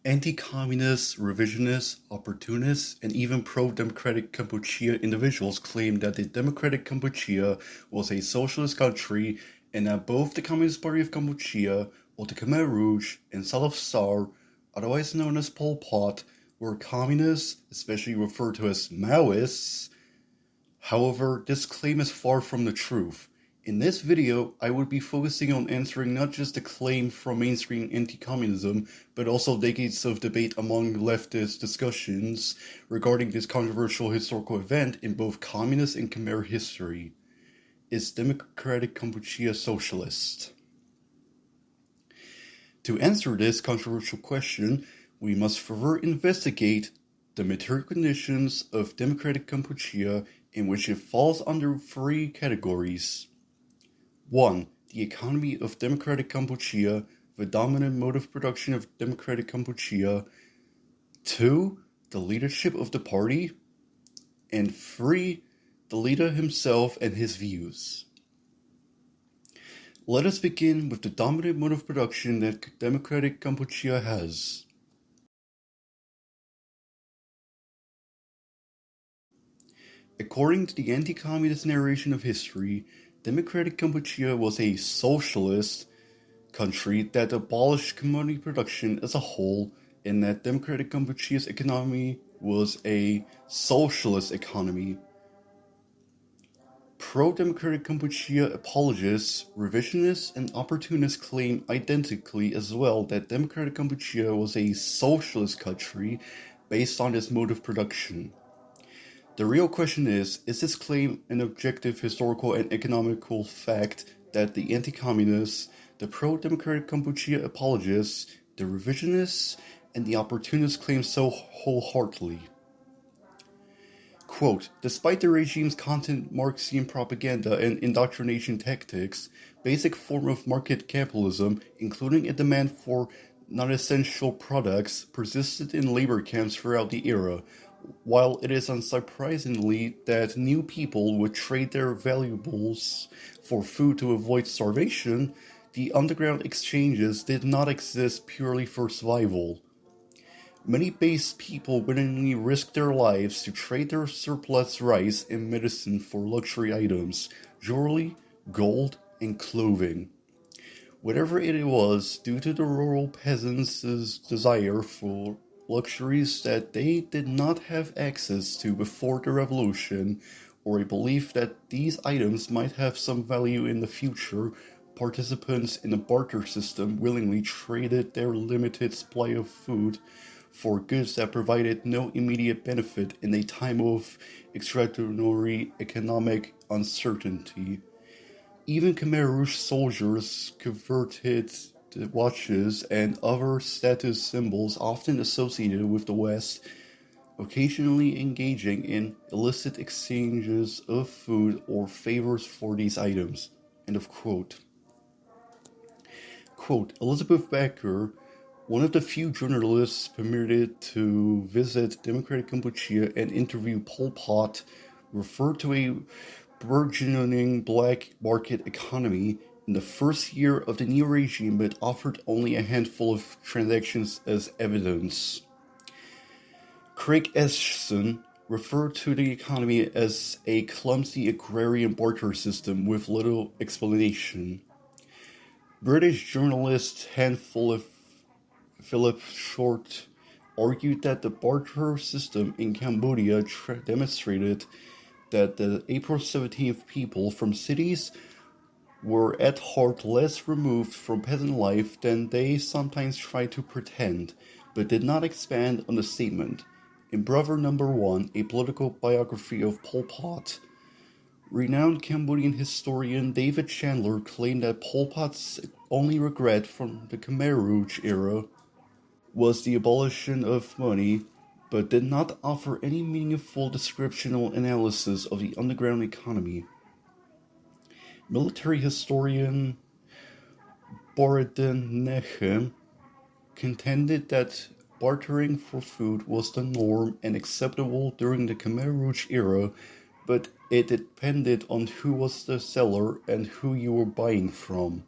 Anti-communist, revisionist, opportunist, and even pro-democratic Kampuchea individuals claim that the democratic Kampuchea was a socialist country and that both the Communist Party of Kampuchea, or the Khmer Rouge, and Salaf Sar, otherwise known as Pol Pot, were communists, especially referred to as Maoists. However, this claim is far from the truth. In this video, I would be focusing on answering not just the claim from mainstream anti-communism, but also decades of debate among leftist discussions regarding this controversial historical event in both communist and Khmer history. Is democratic Kampuchea socialist? To answer this controversial question, we must further investigate the material conditions of democratic Kampuchea, in which it falls under three categories. 1. The economy of democratic Kampuchea, the dominant mode of production of democratic Kampuchea. 2. The leadership of the party. And 3. The leader himself and his views. Let us begin with the dominant mode of production that democratic Kampuchea has. According to the anti-communist narration of history, democratic Kampuchea was a socialist country that abolished commodity production as a whole, and that democratic Kampuchea's economy was a socialist economy. Pro-democratic Kampuchea apologists, revisionists, and opportunists claim identically as well that democratic Kampuchea was a socialist country based on its mode of production. The real question is this claim an objective historical and economical fact that the anti-communists, the pro-democratic Kampuchea apologists, the revisionists, and the opportunists claim so wholeheartedly? Quote, despite the regime's constant Marxian propaganda and indoctrination tactics, basic form of market capitalism, including a demand for non-essential products, persisted in labor camps throughout the era. While it is unsurprisingly that new people would trade their valuables for food to avoid starvation, the underground exchanges did not exist purely for survival. Many base people willingly risked their lives to trade their surplus rice and medicine for luxury items, jewelry, gold, and clothing. Whatever it was, due to the rural peasants' desire for luxuries that they did not have access to before the revolution, or a belief that these items might have some value in the future, participants in the barter system willingly traded their limited supply of food for goods that provided no immediate benefit in a time of extraordinary economic uncertainty. Even Khmer Rouge soldiers converted the watches and other status symbols often associated with the West, occasionally engaging in illicit exchanges of food or favors for these items. End of quote. Quote, Elizabeth Becker, one of the few journalists permitted to visit democratic Kampuchea and interview Pol Pot, referred to a burgeoning black market economy in the first year of the new regime, but offered only a handful of transactions as evidence. Craig Eschson referred to the economy as a clumsy agrarian barter system with little explanation. British journalist Philip Short argued that the barter system in Cambodia demonstrated that the April 17th people from cities were at heart less removed from peasant life than they sometimes tried to pretend, but did not expand on the statement. In Brother Number 1, a political biography of Pol Pot, renowned Cambodian historian David Chandler claimed that Pol Pot's only regret from the Khmer Rouge era was the abolition of money, but did not offer any meaningful description or analysis of the underground economy. Military historian Borodin Nechem contended that bartering for food was the norm and acceptable during the Khmer Rouge era, but it depended on who was the seller and who you were buying from.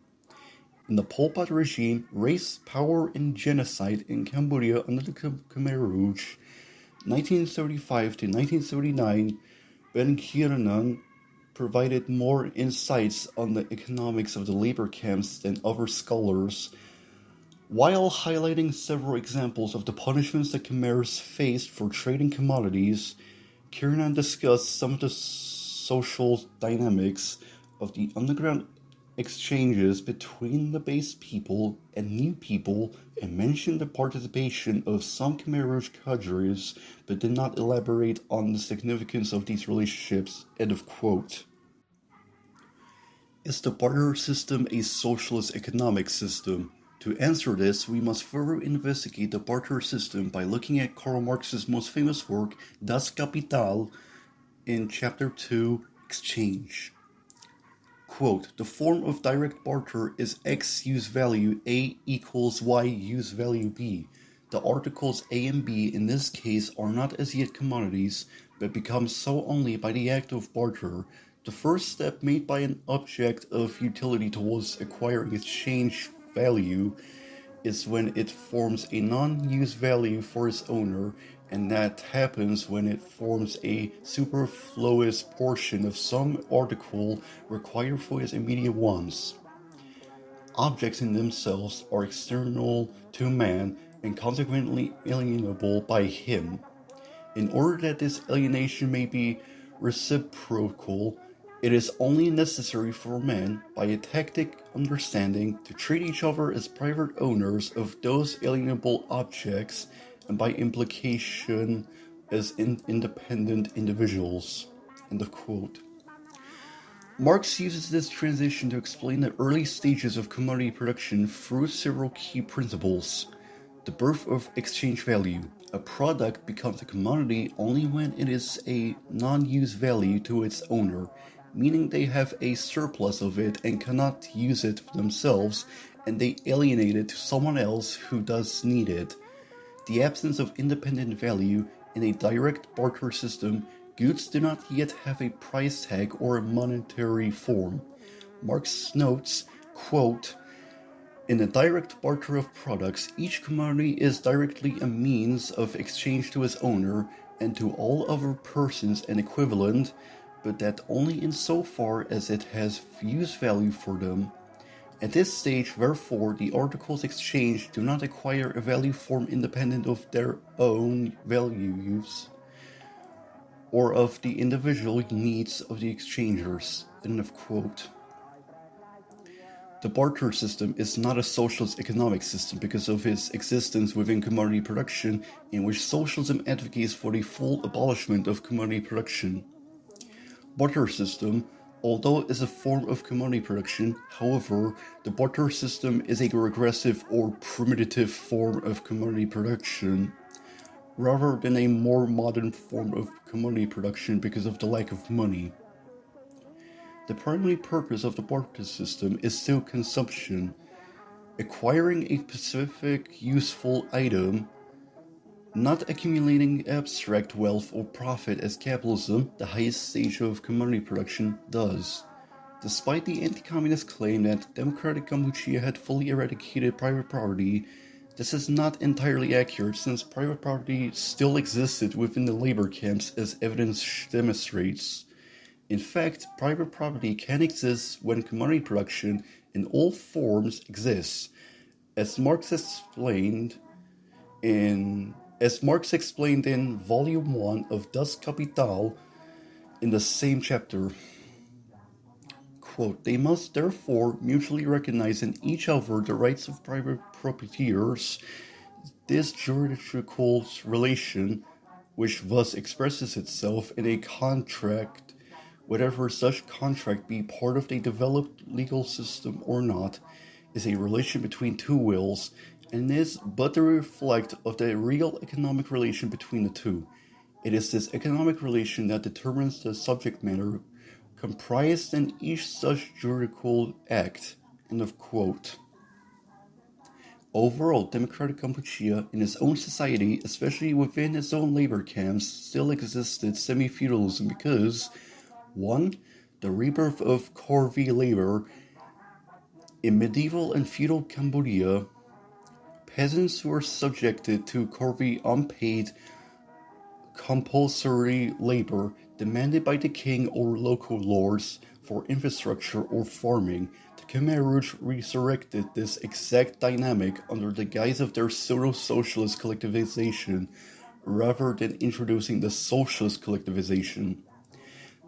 In the Pol Pot regime, race, power, and genocide in Cambodia under the Khmer Rouge, 1975 to 1979, Ben Kiernan provided more insights on the economics of the labor camps than other scholars, while highlighting several examples of the punishments the Khmers faced for trading commodities. Kiernan discussed some of the social dynamics of the underground exchanges between the base people and new people, and mentioned the participation of some Khmer Rouge cadres, but did not elaborate on the significance of these relationships. End of quote. Is the barter system a socialist economic system? To answer this, we must further investigate the barter system by looking at Karl Marx's most famous work, Das Kapital, in Chapter 2, Exchange. Quote, the form of direct barter is X use value A equals Y use value B. The articles A and B in this case are not as yet commodities, but become so only by the act of barter. The first step made by an object of utility towards acquiring exchange value is when it forms a non-use value for its owner, and that happens when it forms a superfluous portion of some article required for its immediate wants. Objects in themselves are external to man and consequently alienable by him. In order that this alienation may be reciprocal, it is only necessary for men, by a tacit understanding, to treat each other as private owners of those alienable objects, and by implication as independent individuals. End of quote. Marx uses this transition to explain the early stages of commodity production through several key principles. The birth of exchange value. A product becomes a commodity only when it is a non-use value to its owner, meaning they have a surplus of it and cannot use it themselves, and they alienate it to someone else who does need it. The absence of independent value in a direct barter system, goods do not yet have a price tag or a monetary form. Marx notes, quote, in a direct barter of products, each commodity is directly a means of exchange to its owner, and to all other persons an equivalent, but that only insofar as it has use value for them. At this stage, therefore, the articles exchanged do not acquire a value form independent of their own values or of the individual needs of the exchangers. End of quote. The barter system is not a socialist economic system because of its existence within commodity production, in which socialism advocates for the full abolishment of commodity production. Barter system, although it is a form of commodity production, however, the barter system is a regressive or primitive form of commodity production, rather than a more modern form of commodity production because of the lack of money. The primary purpose of the barter system is still consumption, acquiring a specific useful item, not accumulating abstract wealth or profit as capitalism, the highest stage of commodity production, does. Despite the anti-communist claim that democratic Kampuchea had fully eradicated private property, this is not entirely accurate, since private property still existed within the labor camps, as evidence demonstrates. In fact, private property can exist when commodity production in all forms exists, as Marx explained in Volume 1 of Das Kapital in the same chapter. Quote, they must therefore mutually recognize in each other the rights of private proprietors. This juridical relation, which thus expresses itself in a contract, whatever such contract be part of a developed legal system or not, is a relation between two wills, and is but the reflect of the real economic relation between the two. It is this economic relation that determines the subject matter comprised in each such juridical act. End of quote. Overall, democratic Kampuchea, in its own society, especially within its own labor camps, still existed semi-feudalism because 1. The rebirth of corvée labor In medieval and feudal Cambodia, peasants were subjected to curvy unpaid compulsory labor demanded by the king or local lords for infrastructure or farming. The Khmer Rouge resurrected this exact dynamic under the guise of their pseudo-socialist collectivization rather than introducing the socialist collectivization.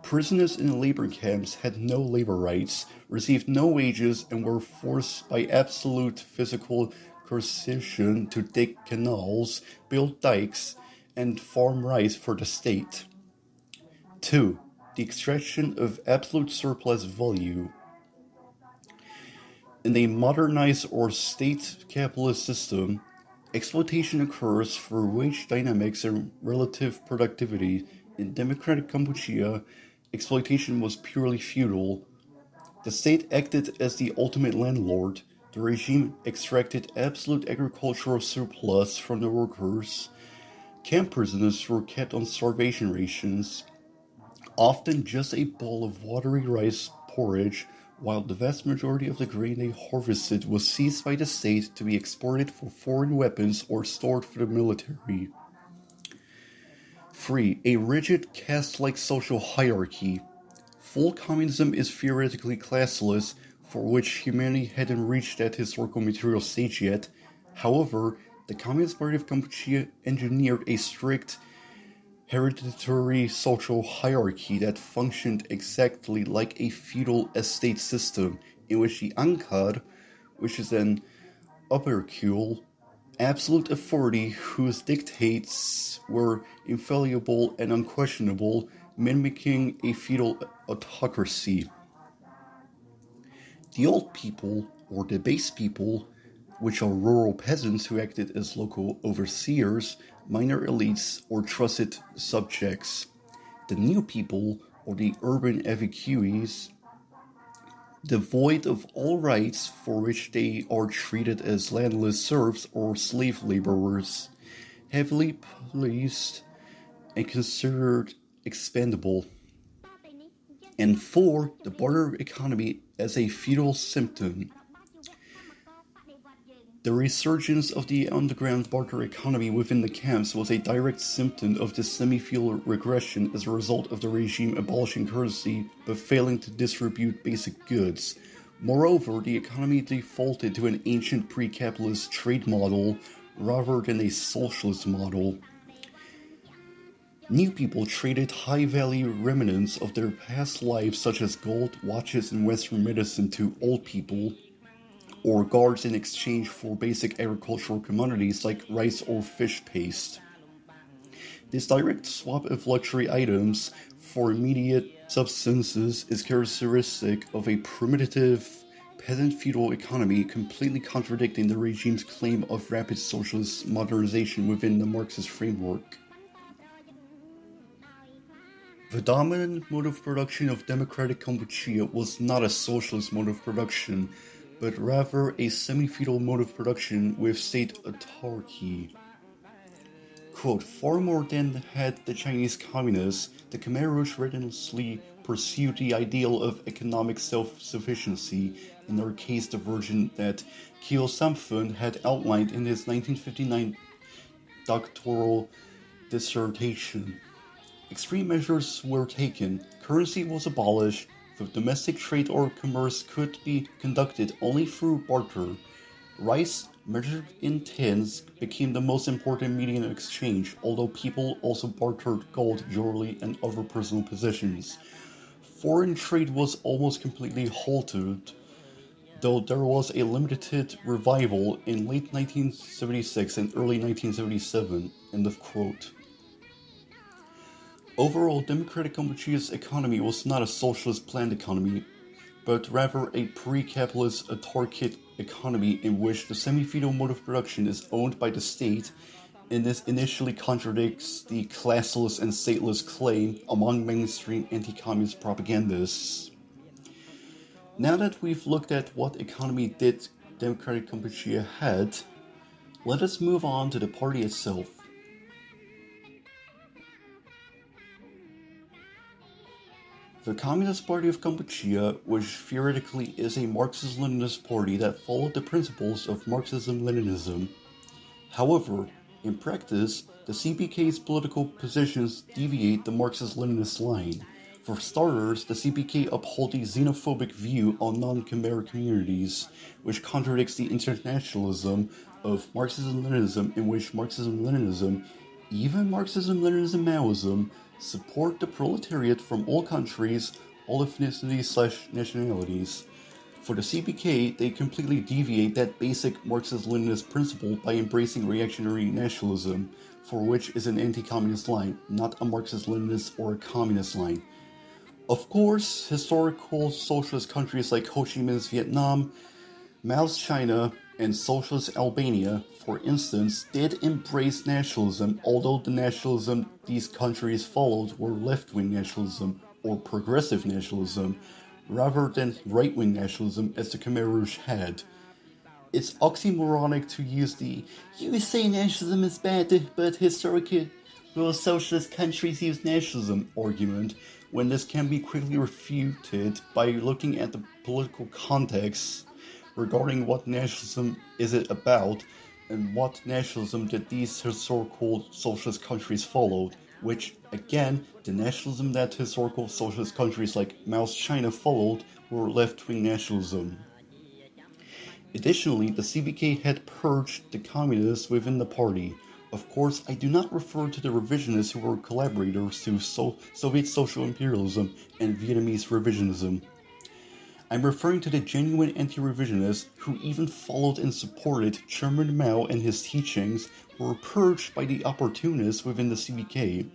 Prisoners in labor camps had no labor rights, received no wages, and were forced by absolute physical coercion to dig canals, build dikes, and farm rice for the state. 2. The extraction of absolute surplus value. In a modernized or state capitalist system, exploitation occurs through wage dynamics and relative productivity. In democratic Kampuchea, exploitation was purely feudal. The state acted as the ultimate landlord. The regime extracted absolute agricultural surplus from the workers. Camp prisoners were kept on starvation rations, often just a bowl of watery rice porridge, while the vast majority of the grain they harvested was seized by the state to be exported for foreign weapons or stored for the military. 3. A rigid caste-like social hierarchy. Full communism is theoretically classless, for which humanity hadn't reached that historical material stage yet. However, the Communist Party of Kampuchea engineered a strict hereditary social hierarchy that functioned exactly like a feudal estate system, in which the Angkar, which is an opercule, absolute authority whose dictates were infallible and unquestionable, mimicking a feudal autocracy. The old people, or the base people, which are rural peasants who acted as local overseers, minor elites, or trusted subjects. The new people, or the urban evacuees, devoid of all rights, for which they are treated as landless serfs or slave laborers, heavily policed and considered expendable. And 4. The barter economy as a feudal symptom. The resurgence of the underground barter economy within the camps was a direct symptom of this semi-feudal regression as a result of the regime abolishing currency but failing to distribute basic goods. Moreover, the economy defaulted to an ancient pre-capitalist trade model rather than a socialist model. New people traded high-value remnants of their past lives such as gold, watches, and Western medicine to old people, or guards in exchange for basic agricultural commodities like rice or fish paste. This direct swap of luxury items for immediate substances is characteristic of a primitive peasant feudal economy, completely contradicting the regime's claim of rapid socialist modernization within the Marxist framework. The dominant mode of production of democratic Kampuchea was not a socialist mode of production, but rather a semi-feudal mode of production with state autarky. Quote, far more than had the Chinese communists, the Khmer Rouge relentlessly pursued the ideal of economic self-sufficiency, in their case the version that Kyo Samphun had outlined in his 1959 doctoral dissertation. Extreme measures were taken, currency was abolished, the domestic trade or commerce could be conducted only through barter. Rice, measured in tins, became the most important medium of exchange, although people also bartered gold, jewelry, and other personal possessions. Foreign trade was almost completely halted, though there was a limited revival in late 1976 and early 1977, end of quote. Overall, democratic Kampuchea's economy was not a socialist planned economy, but rather a pre-capitalist autarkic economy in which the semi-feudal mode of production is owned by the state, and this initially contradicts the classless and stateless claim among mainstream anti-communist propagandists. Now that we've looked at what economy did democratic Kampuchea had, let us move on to the party itself. The Communist Party of Kampuchea, which theoretically is a Marxist-Leninist party that followed the principles of Marxism-Leninism. However, in practice, the CPK's political positions deviate the Marxist-Leninist line. For starters, the CPK upholds a xenophobic view on non-Khmer communities, which contradicts the internationalism of Marxism-Leninism, in which Marxism-Leninism, even Marxism-Leninism-Maoism, support the proletariat from all countries, all ethnicities/nationalities. For the CPK, they completely deviate that basic Marxist-Leninist principle by embracing reactionary nationalism, for which is an anti-communist line, not a Marxist-Leninist or a communist line. Of course, historical socialist countries like Ho Chi Minh's Vietnam, Mao's China, and socialist Albania, for instance, did embrace nationalism, although the nationalism these countries followed were left-wing nationalism or progressive nationalism, rather than right-wing nationalism as the Khmer Rouge had. It's oxymoronic to use the "you say nationalism is bad, but historical socialist countries use nationalism" argument, when this can be quickly refuted by looking at the political context regarding what nationalism is it about, and what nationalism did these historical socialist countries follow, which, again, the nationalism that historical socialist countries like Mao's China followed were left-wing nationalism. Additionally, the CPK had purged the communists within the party. Of course, I do not refer to the revisionists who were collaborators to Soviet social imperialism and Vietnamese revisionism. I'm referring to the genuine anti-revisionists who even followed and supported Chairman Mao and his teachings were purged by the opportunists within the CPK.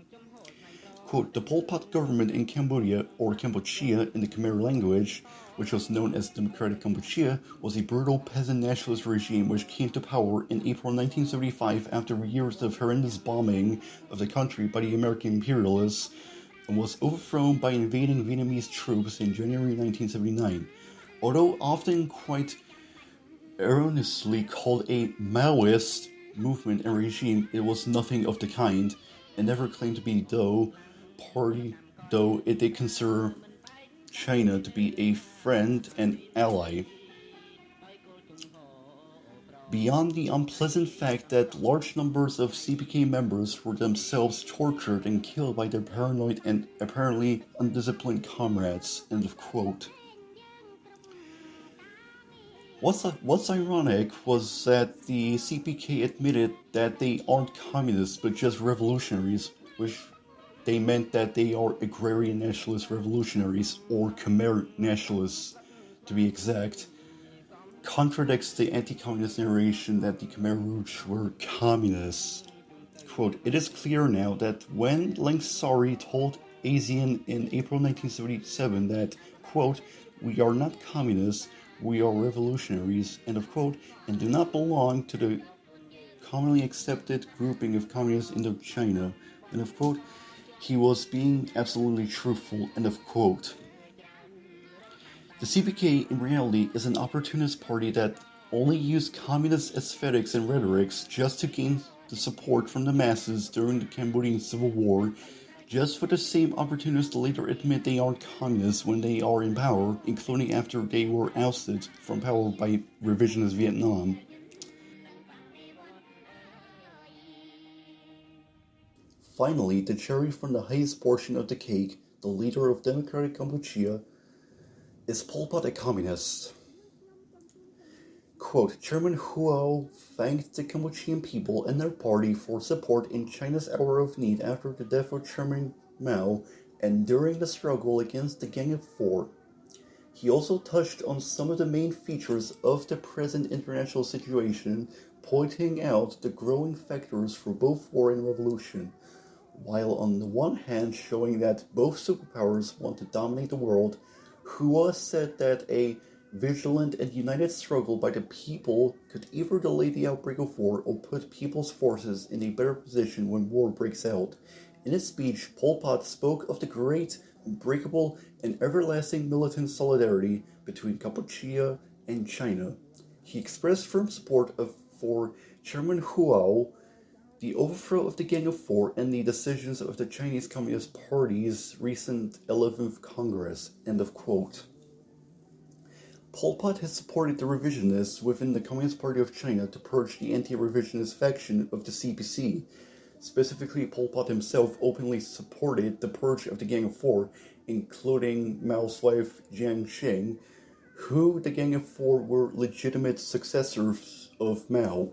Quote, the Pol Pot government in Cambodia, or Kampuchea in the Khmer language, which was known as Democratic Kampuchea, was a brutal peasant nationalist regime which came to power in April 1975 after years of horrendous bombing of the country by the American imperialists, and was overthrown by invading Vietnamese troops in January 1979. Although often quite erroneously called a Maoist movement and regime, it was nothing of the kind, and never claimed to be though it did consider China to be a friend and ally. Beyond the unpleasant fact that large numbers of CPK members were themselves tortured and killed by their paranoid and apparently undisciplined comrades. End of quote. What's ironic was that the CPK admitted that they aren't communists but just revolutionaries, which they meant that they are agrarian nationalist revolutionaries, or Khmer nationalists to be exact, contradicts the anti-communist narration that the Khmer Rouge were communists. Quote, it is clear now that when Leng Sari told ASEAN in April 1977 that, quote, we are not communists, we are revolutionaries, end of quote, and do not belong to the commonly accepted grouping of communists in Indochina, end of quote, he was being absolutely truthful, end of quote. The CPK, in reality, is an opportunist party that only used communist aesthetics and rhetorics just to gain the support from the masses during the Cambodian Civil War, just for the same opportunists to later admit they aren't communists when they are in power, including after they were ousted from power by revisionist Vietnam. Finally, the cherry from the highest portion of the cake, the leader of Democratic Kampuchea, is Pol Pot a communist? Quote, Chairman Huo thanked the Kampuchean people and their party for support in China's hour of need after the death of Chairman Mao and during the struggle against the Gang of Four. He also touched on some of the main features of the present international situation, pointing out the growing factors for both war and revolution, while on the one hand showing that both superpowers want to dominate the world. Hua said that a vigilant and united struggle by the people could either delay the outbreak of war or put people's forces in a better position when war breaks out. In his speech, Pol Pot spoke of the great, unbreakable, and everlasting militant solidarity between Kampuchea and China. He expressed firm support for Chairman Huo, the overthrow of the Gang of Four and the decisions of the Chinese Communist Party's recent 11th Congress, end of quote. Pol Pot has supported the revisionists within the Communist Party of China to purge the anti-revisionist faction of the CPC. Specifically, Pol Pot himself openly supported the purge of the Gang of Four, including Mao's wife Jiang Qing, who the Gang of Four were legitimate successors of Mao.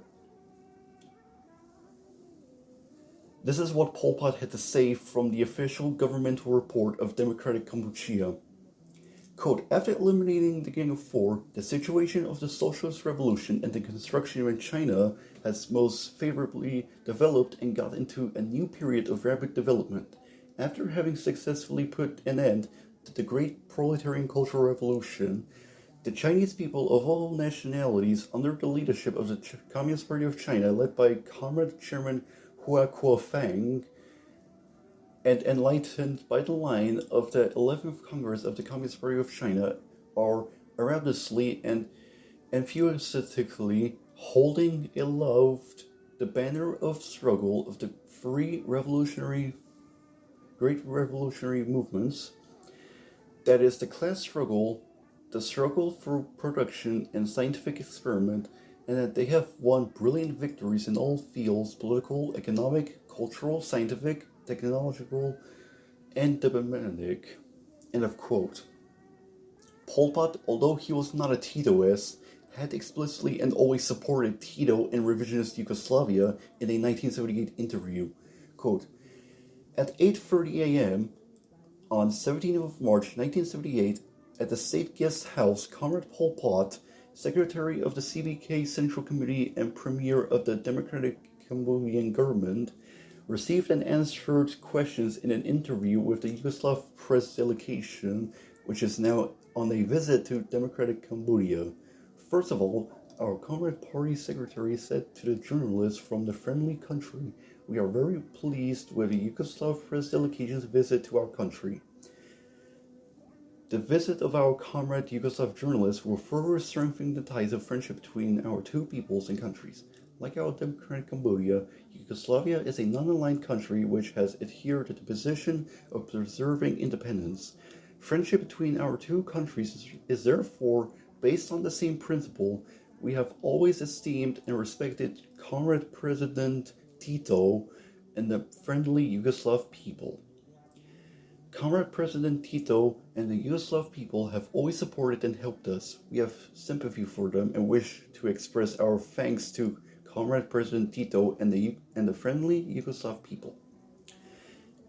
This is what Pol Pot had to say from the official governmental report of Democratic Kampuchea. Quote, after eliminating the Gang of Four, the situation of the Socialist Revolution and the construction in China has most favorably developed and got into a new period of rapid development. After having successfully put an end to the Great Proletarian Cultural Revolution, the Chinese people of all nationalities, under the leadership of the Communist Party of China, led by Comrade Chairman Hua Kuo-fang, and enlightened by the line of the 11th Congress of the Communist Party of China, are arousedly and enthusiastically holding aloft the banner of struggle of the great revolutionary movements, that is, the class struggle, the struggle for production and scientific experiment, and that they have won brilliant victories in all fields: political, economic, cultural, scientific, technological, and diplomatic. End of quote. Pol Pot, although he was not a Titoist, had explicitly and always supported Tito and revisionist Yugoslavia in a 1978 interview. Quote, at 8:30 a.m. on 17th of March 1978, at the State Guest House, Comrade Pol Pot, Secretary of the CBK Central Committee and Premier of the Democratic Cambodian government, received and answered questions in an interview with the Yugoslav press delegation, which is now on a visit to Democratic Cambodia. First of all, our Comrade Party Secretary said to the journalists from the friendly country, we are very pleased with the Yugoslav press delegation's visit to our country. The visit of our comrade Yugoslav journalists will further strengthen the ties of friendship between our two peoples and countries. Like our democratic Cambodia, Yugoslavia is a non-aligned country which has adhered to the position of preserving independence. Friendship between our two countries is therefore based on the same principle. We have always esteemed and respected Comrade President Tito and the friendly Yugoslav people. Comrade President Tito and the Yugoslav people have always supported and helped us. We have sympathy for them and wish to express our thanks to Comrade President Tito and the friendly Yugoslav people.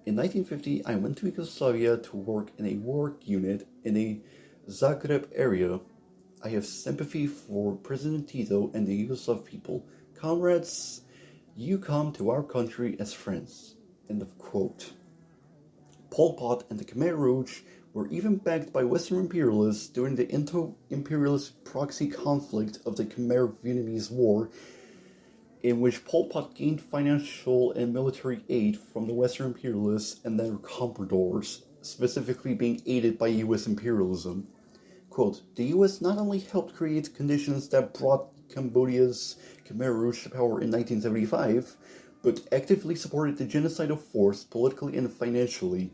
In 1950, I went to Yugoslavia to work in a work unit in the Zagreb area. I have sympathy for President Tito and the Yugoslav people. Comrades, you come to our country as friends. End of quote. Pol Pot and the Khmer Rouge were even backed by Western imperialists during the inter-imperialist proxy conflict of the Khmer-Vietnamese War, in which Pol Pot gained financial and military aid from the Western imperialists and their compradors, specifically being aided by U.S. imperialism. Quote, the U.S. not only helped create conditions that brought Cambodia's Khmer Rouge to power in 1975, but actively supported the genocidal force politically and financially.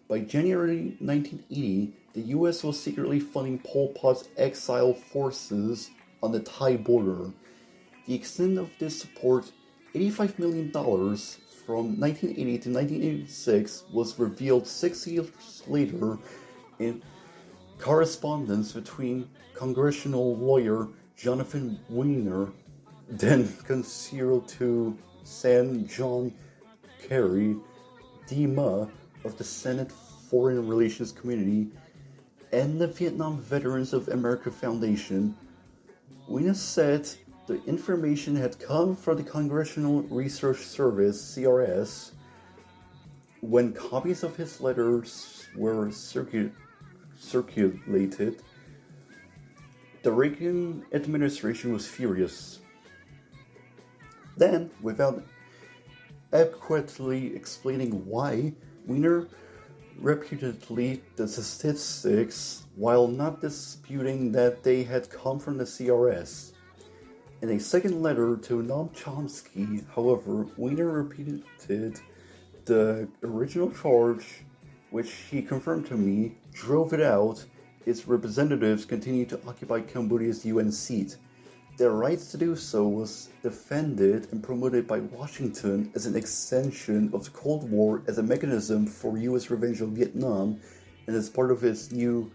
By January 1980, the U.S. was secretly funding Pol Pot's exile forces on the Thai border. The extent of this support, $85 million from 1980 to 1986, was revealed 6 years later in correspondence between congressional lawyer Jonathan Weiner, then concealed to San John Kerry, DMA of the Senate Foreign Relations Committee, and the Vietnam Veterans of America Foundation. Weiner said the information had come from the Congressional Research Service, CRS, when copies of his letters were circulated. The Reagan administration was furious. Then, without adequately explaining why, Weiner reputedly the statistics while not disputing that they had come from the CRS. In a second letter to Noam Chomsky, however, Weiner repeated the original charge, which he confirmed to me, drove it out. Its representatives continued to occupy Cambodia's UN seat. Their rights to do so was defended and promoted by Washington as an extension of the Cold War as a mechanism for U.S. revenge on Vietnam and as part of its new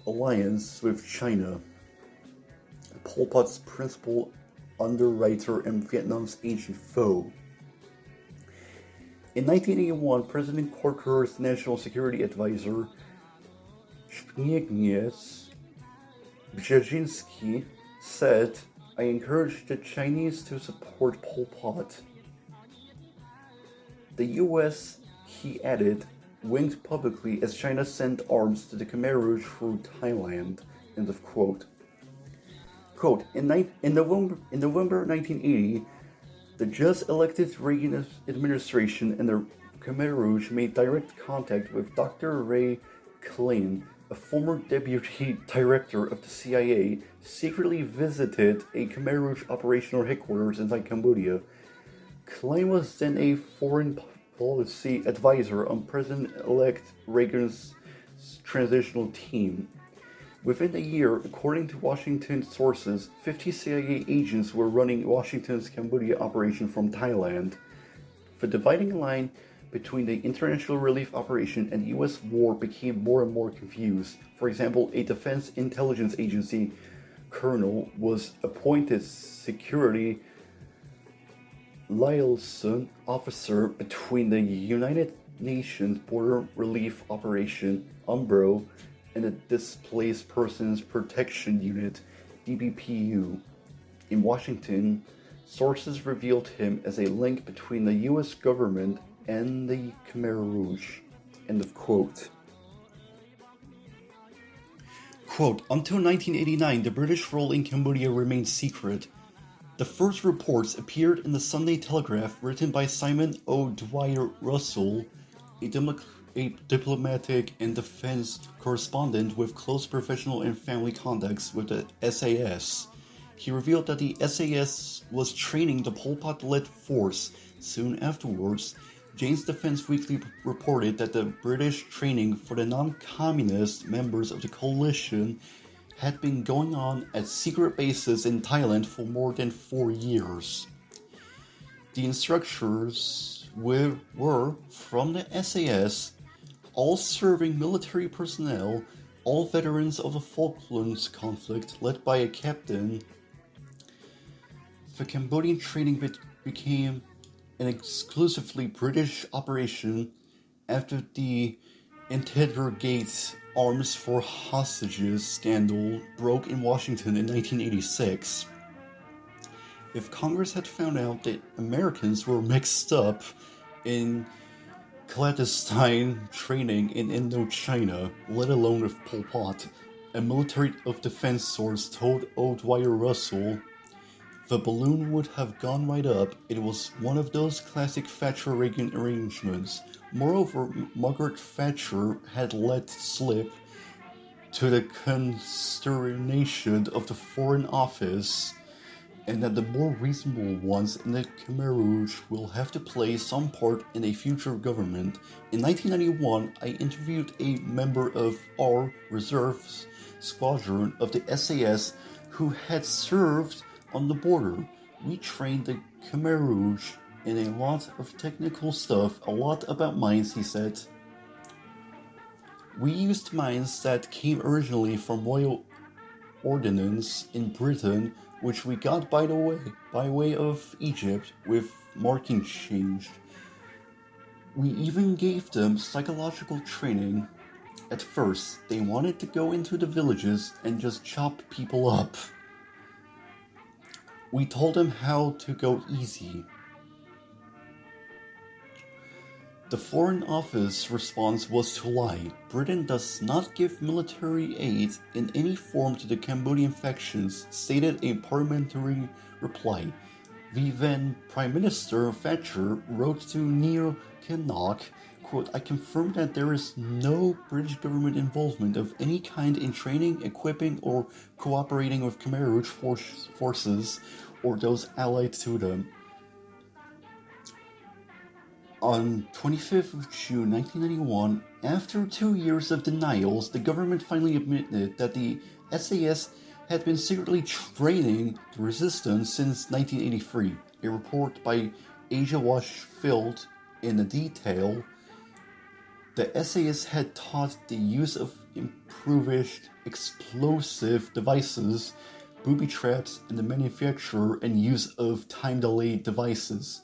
alliance with China. Pol Pot's principal underwriter and Vietnam's ancient foe. In 1981, President Carter's national security advisor, Zbigniew Brzezinski, said, "I encourage the Chinese to support Pol Pot." The US, he added, winked publicly as China sent arms to the Khmer Rouge through Thailand. End of quote. Quote, in November 1980, the just elected Reagan administration and the Khmer Rouge made direct contact with Dr. Ray Klein, a former deputy director of the CIA, secretly visited a Khmer Rouge operational headquarters inside Cambodia. Klein was then a foreign policy advisor on President-elect Reagan's transitional team. Within a year, according to Washington sources, 50 CIA agents were running Washington's Cambodia operation from Thailand. The dividing line between the international relief operation and U.S. war became more and more confused. For example, a Defense Intelligence Agency colonel was appointed security liaison officer between the United Nations Border Relief Operation, UMBRO, and the Displaced Persons Protection Unit, DBPU. In Washington, sources revealed him as a link between the U.S. government and the Khmer Rouge. End of quote. Quote, until 1989, the British role in Cambodia remained secret. The first reports appeared in the Sunday Telegraph, written by Simon O. Dwyer Russell, a diplomatic and defense correspondent with close professional and family contacts with the SAS. He revealed that the SAS was training the Pol Pot-led force. Soon afterwards, Jane's Defense Weekly reported that the British training for the non-communist members of the coalition had been going on at secret bases in Thailand for more than 4 years. The instructors were from the SAS, all serving military personnel, all veterans of the Falklands conflict, led by a captain. The Cambodian training became an exclusively British operation after the Intergate Arms for Hostages scandal broke in Washington in 1986. If Congress had found out that Americans were mixed up in clandestine training in Indochina, let alone with Pol Pot, a military of defense source told O. Dwyer Russell, the balloon would have gone right up. It was one of those classic Thatcher-Reagan arrangements. Moreover, Margaret Thatcher had let slip, to the consternation of the Foreign Office, and that the more reasonable ones in the Khmer Rouge will have to play some part in a future government. In 1991, I interviewed a member of our reserves squadron of the SAS who had served on the border. We trained the Khmer Rouge in a lot of technical stuff, a lot about mines, he said. We used mines that came originally from Royal Ordnance in Britain, which we got by way of Egypt with marking changed. We even gave them psychological training. At first, they wanted to go into the villages and just chop people up. We told them how to go easy. The Foreign Office response was to lie. Britain does not give military aid in any form to the Cambodian factions, stated a parliamentary reply. The then Prime Minister Thatcher wrote to Neil Kinnock, Quote, I confirm that there is no British government involvement of any kind in training, equipping, or cooperating with Khmer Rouge forces or those allied to them. On 25th of June 1991, after 2 years of denials, the government finally admitted that the SAS had been secretly training the resistance since 1983. A report by Asia Wash filled in detail the SAS had taught the use of improvised explosive devices, booby traps, and the manufacture and use of time-delayed devices.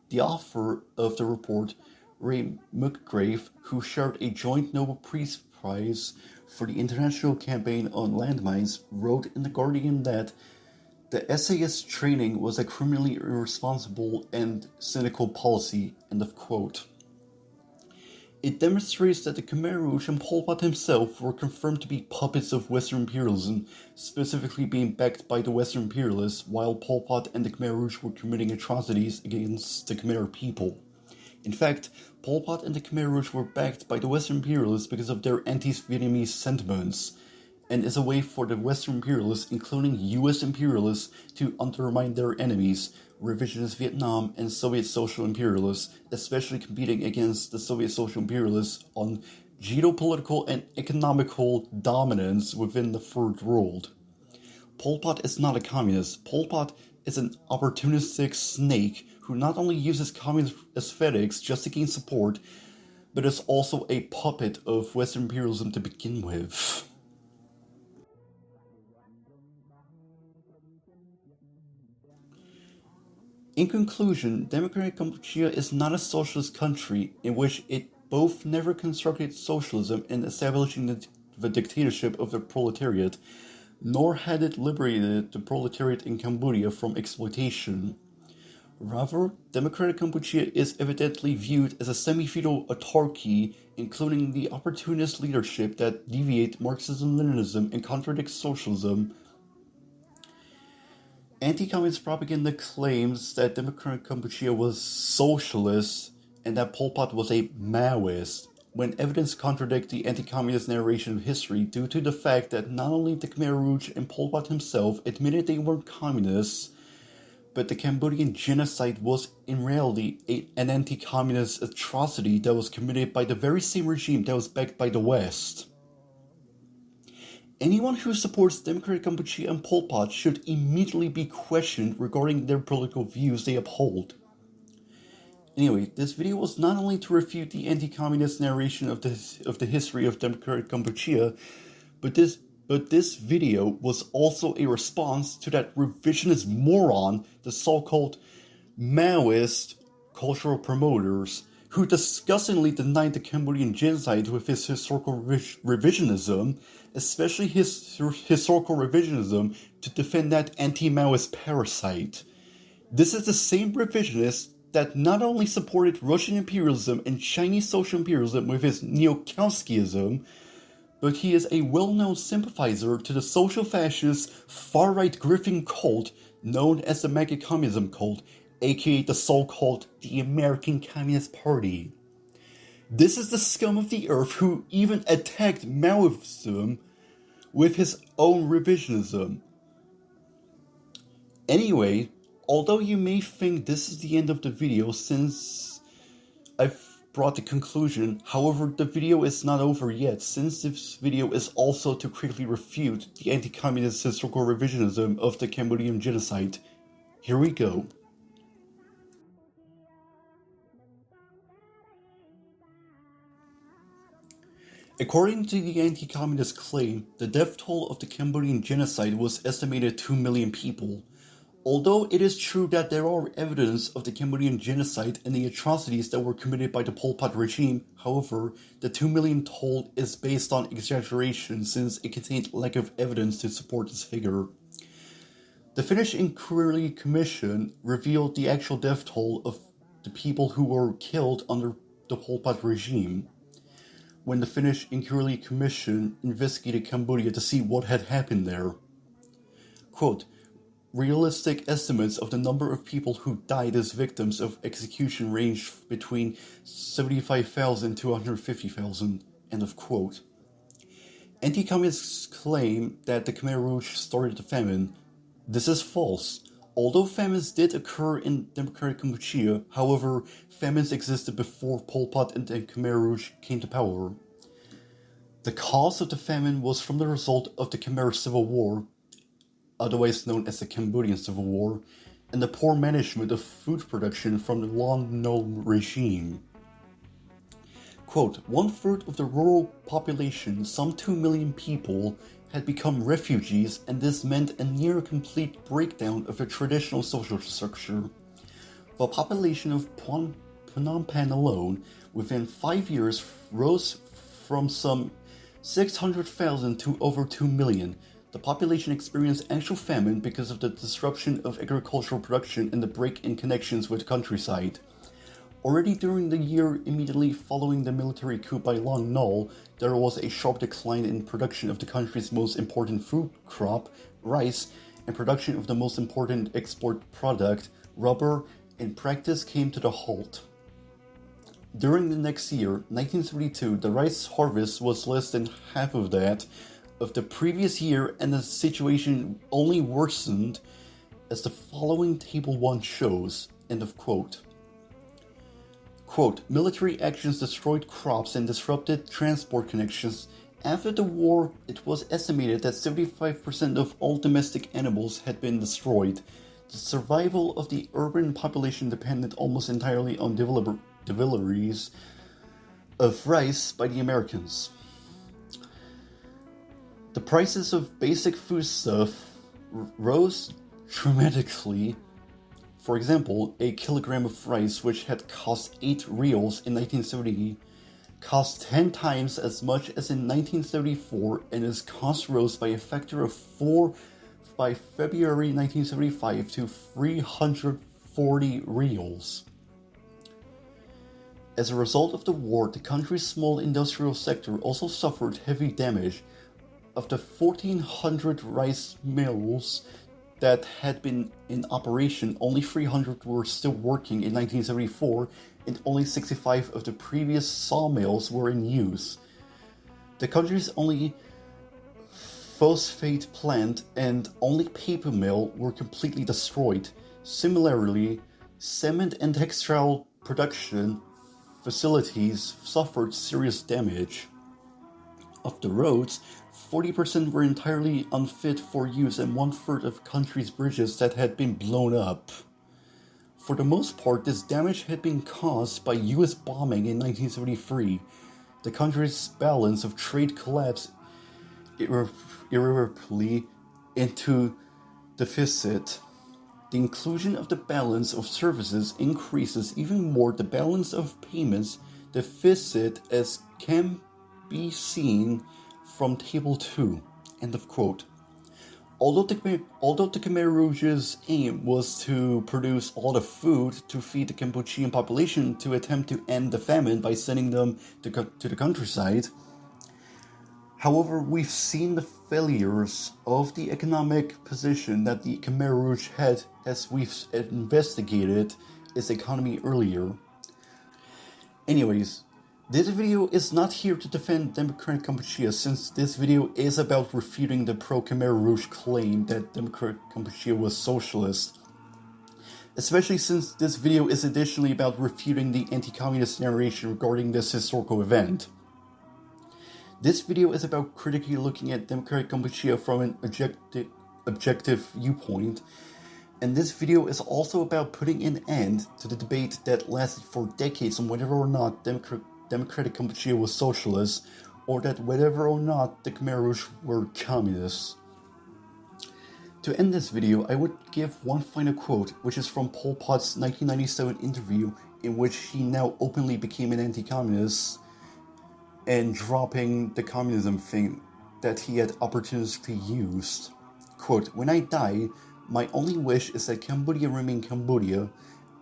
The author of the report, Ray McGrath, who shared a joint Nobel Peace Prize for the International Campaign on Landmines, wrote in The Guardian that the SAS training was a criminally irresponsible and cynical policy. End of quote. It demonstrates that the Khmer Rouge and Pol Pot himself were confirmed to be puppets of Western imperialism, specifically being backed by the Western imperialists, while Pol Pot and the Khmer Rouge were committing atrocities against the Khmer people. In fact, Pol Pot and the Khmer Rouge were backed by the Western imperialists because of their anti-Vietnamese sentiments, and is a way for the Western imperialists, including US imperialists, to undermine their enemies, revisionist Vietnam and Soviet social imperialists, especially competing against the Soviet social imperialists on geopolitical and economical dominance within the Third World. Pol Pot is not a communist. Pol Pot is an opportunistic snake who not only uses communist aesthetics just to gain support, but is also a puppet of Western imperialism to begin with. In conclusion, Democratic Kampuchea is not a socialist country in which it both never constructed socialism in establishing the dictatorship of the proletariat, nor had it liberated the proletariat in Cambodia from exploitation. Rather, Democratic Kampuchea is evidently viewed as a semi-feudal autarky, including the opportunist leadership that deviate Marxism-Leninism and contradict socialism. Anti-communist propaganda claims that Democratic Kampuchea was socialist and that Pol Pot was a Maoist, when evidence contradicts the anti-communist narration of history due to the fact that not only the Khmer Rouge and Pol Pot himself admitted they weren't communists, but the Cambodian genocide was in reality an anti-communist atrocity that was committed by the very same regime that was backed by the West. Anyone who supports Democratic Kampuchea and Pol Pot should immediately be questioned regarding their political views they uphold. Anyway, this video was not only to refute the anti-communist narration of the history of Democratic Kampuchea, but this video was also a response to that revisionist moron, the so-called Maoist cultural promoters, who disgustingly denied the Cambodian genocide with his historical revisionism, especially his historical revisionism to defend that anti-Maoist parasite. This is the same revisionist that not only supported Russian imperialism and Chinese social imperialism with his neo-Kautskyism, but he is a well-known sympathizer to the social fascist far-right grifting cult known as the MAGA communism cult, aka the so-called the American Communist Party. This is the scum of the earth who even attacked Maoism with his own revisionism. Anyway, although you may think this is the end of the video since I've brought the conclusion, however, the video is not over yet, since this video is also to quickly refute the anti-communist historical revisionism of the Cambodian genocide. Here we go. According to the anti-communist claim, the death toll of the Cambodian genocide was estimated at 2 million people. Although it is true that there are evidence of the Cambodian genocide and the atrocities that were committed by the Pol Pot regime, however, the 2 million toll is based on exaggeration since it contained lack of evidence to support this figure. The Finnish Inquiry Commission revealed the actual death toll of the people who were killed under the Pol Pot regime, when the Finnish Inquiry Commission investigated Cambodia to see what had happened there. Quote, realistic estimates of the number of people who died as victims of execution range between 75,000 to 150,000. End of quote. Anti-communists claim that the Khmer Rouge started the famine. This is false. Although famines did occur in democratic Kampuchea, however, famines existed before Pol Pot and the Khmer Rouge came to power. The cause of the famine was from the result of the Khmer Civil War, otherwise known as the Cambodian Civil War, and the poor management of food production from the Lon Nol regime. Quote, 1/3 of the rural population, some 2 million people, had become refugees, and this meant a near-complete breakdown of the traditional social structure. The population of Phnom Penh alone, within 5 years, rose from some 600,000 to over 2 million. The population experienced actual famine because of the disruption of agricultural production and the break in connections with the countryside. Already during the year immediately following the military coup by Lon Nol, there was a sharp decline in production of the country's most important food crop, rice, and production of the most important export product, rubber, in practice came to the halt. During the next year, 1972, the rice harvest was less than half of that of the previous year, and the situation only worsened as the following Table 1 shows. End of quote. Quote, military actions destroyed crops and disrupted transport connections. After the war, it was estimated that 75% of all domestic animals had been destroyed. The survival of the urban population depended almost entirely on deliveries of rice by the Americans. The prices of basic foodstuff rose dramatically. For example, a kilogram of rice, which had cost 8 reals in 1970, cost 10 times as much as in 1974, and its cost rose by a factor of 4 by February 1975 to 340 reals. As a result of the war, the country's small industrial sector also suffered heavy damage. Of the 1,400 rice mills that had been in operation, only 300 were still working in 1974, and only 65 of the previous sawmills were in use. The country's only phosphate plant and only paper mill were completely destroyed. Similarly, cement and textile production facilities suffered serious damage. Of the roads, 40% were entirely unfit for use, and 1/3 of the country's bridges that had been blown up. For the most part, this damage had been caused by US bombing in 1973. The country's balance of trade collapsed irreparably into deficit. The inclusion of the balance of services increases even more the balance of payments deficit, as can be seen from Table 2. End of quote. Although the Khmer Rouge's aim was to produce a lot of food to feed the Kampuchean population to attempt to end the famine by sending them to the countryside, however, we've seen the failures of the economic position that the Khmer Rouge had as we've investigated its economy earlier. Anyways, this video is not here to defend democratic Kampuchea, since this video is about refuting the pro-Khmer Rouge claim that democratic Kampuchea was socialist. Especially since this video is additionally about refuting the anti-communist narration regarding this historical event. This video is about critically looking at democratic Kampuchea from an objective viewpoint, and this video is also about putting an end to the debate that lasted for decades on whether or not democratic Kampuchea was socialist, or that whether or not the Khmer Rouge were communists. To end this video, I would give one final quote, which is from Pol Pot's 1997 interview, in which he now openly became an anti-communist, and dropping the communism thing that he had opportunistically used. Quote, when I die, my only wish is that Cambodia remain Cambodia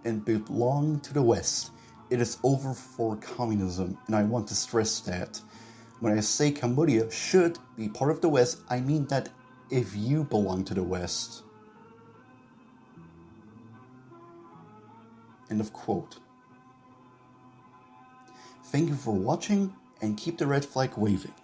and belong to the West. It is over for communism, and I want to stress that. When I say Cambodia should be part of the West, I mean that if you belong to the West. End of quote. Thank you for watching, and keep the red flag waving.